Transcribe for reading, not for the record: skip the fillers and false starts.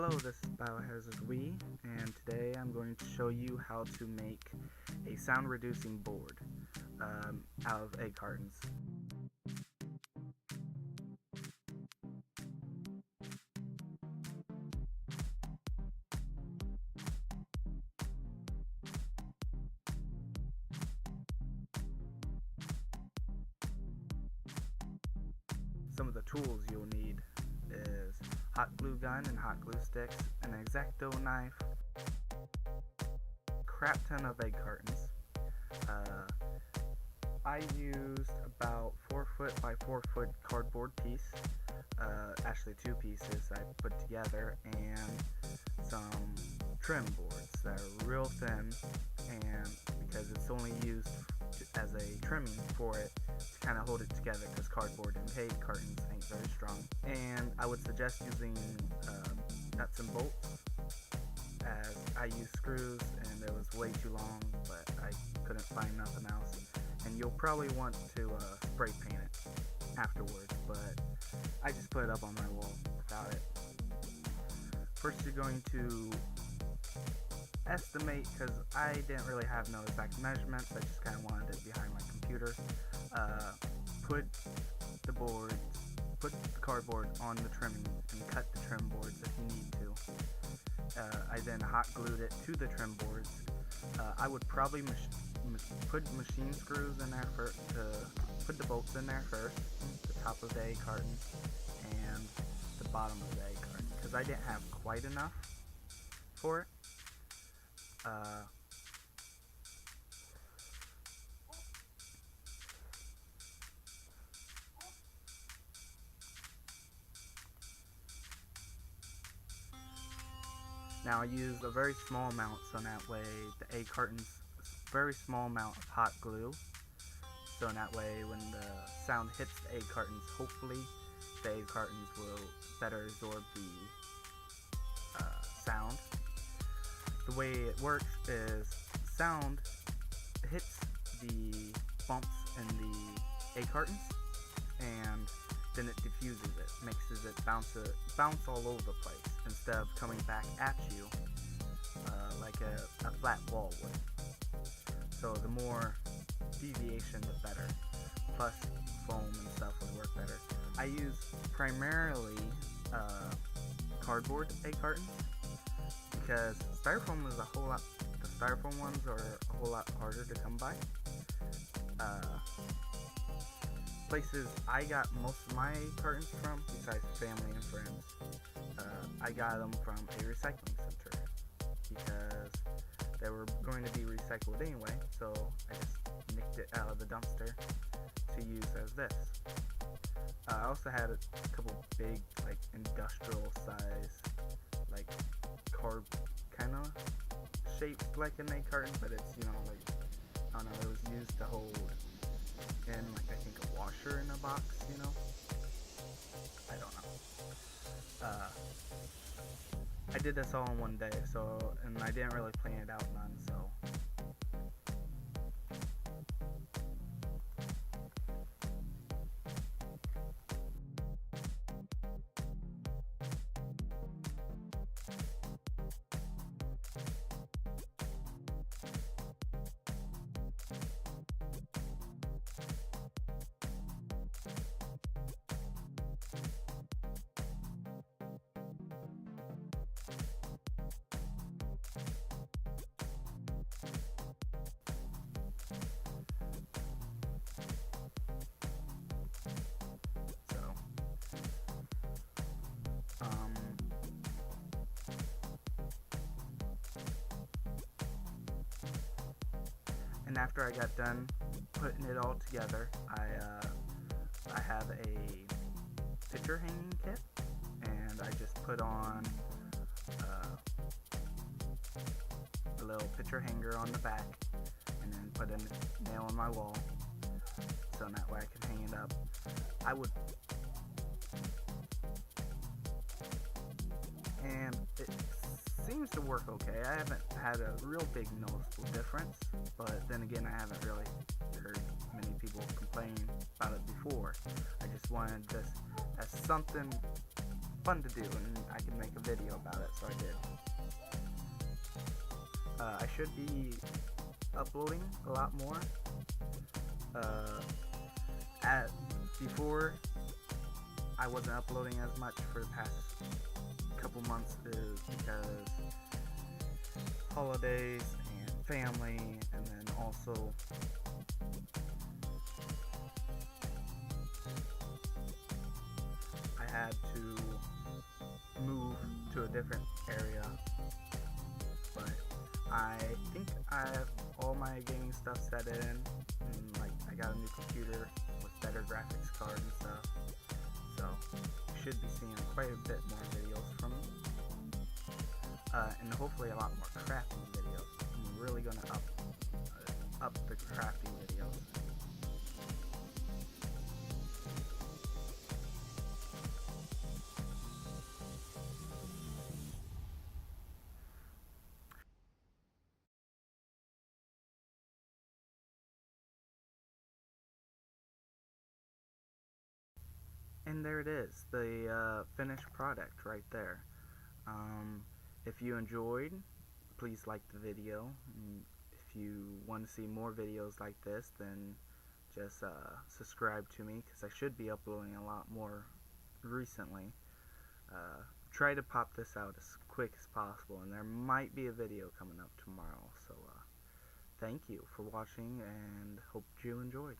Hello, this is Biohazzardwii, and today I'm going to show you how to make a sound reducing board out of egg cartons. Some of the tools you'll need is hot glue gun and hot glue sticks, an X-Acto knife, crap ton of egg cartons. I used about 4 foot by 4 foot cardboard piece, actually 2 pieces I put together, and some trim boards that are real thin, and because it's only used as a trimming for it to kind of hold it together, because cardboard and egg cartons ain't very strong. And I would suggest using nuts and bolts, as I used screws and it was way too long, but I couldn't find nothing else. And you'll probably want to spray paint it afterwards, but I just put it up on my wall without it. First you're going to estimate, because I didn't really have no exact measurements, I just kind of wanted it behind my computer. Put the cardboard on the trimming and cut the trim boards if you need to. I then hot glued it to the trim boards. I would probably put machine screws in there first, to put the bolts in there first, the top of the egg carton and the bottom of the egg carton, because I didn't have quite enough for it. Now I used a very small amount, so that way the egg carton's very small amount of hot glue, so in that way when the sound hits the egg cartons, hopefully the egg cartons will better absorb the sound. The way it works is sound hits the bumps in the egg cartons, and then it diffuses it, makes it bounce all over the place instead of coming back at you like a flat wall would. So the more deviation, the better. Plus foam and stuff would work better. I use primarily cardboard egg cartons, because styrofoam is the styrofoam ones are a whole lot harder to come by. Places I got most of my cartons from, besides family and friends, I got them from a recycling center, because they were going to be recycled anyway, so I just nicked it out of the dumpster to use as this. I also had a couple big, like, industrial size, like, card kind of shaped like an egg carton, but it's, you know, like, I don't know, it was used to hold in, like, I think a washer in a box, you know? I don't know. I did this all in one day, so, and I didn't really plan it out none, so. And after I got done putting it all together, I have a picture hanging kit, and I just put on a little picture hanger on the back, and then put a nail on my wall, so that way I can hang it up. And it seems to work okay. I haven't had a real big noticeable difference, but then again, I haven't really heard many people complain about it before. I just wanted this as something fun to do, and I can make a video about it, so I did. I should be uploading a lot more. At before, I wasn't uploading as much for the past couple months because holidays and family, and then also I had to move to a different area. But I think I have all my gaming stuff set in, and like I got a new computer with better graphics card and stuff, so you should be seeing quite a bit more videos from me, and hopefully a lot more crafting videos. I'm really gonna up the crafting videos. And there it is, the finished product right there. Um, if you enjoyed, please like the video. And if you want to see more videos like this, then just subscribe to me, because I should be uploading a lot more recently. Try to pop this out as quick as possible, and there might be a video coming up tomorrow. So thank you for watching, and hope you enjoyed.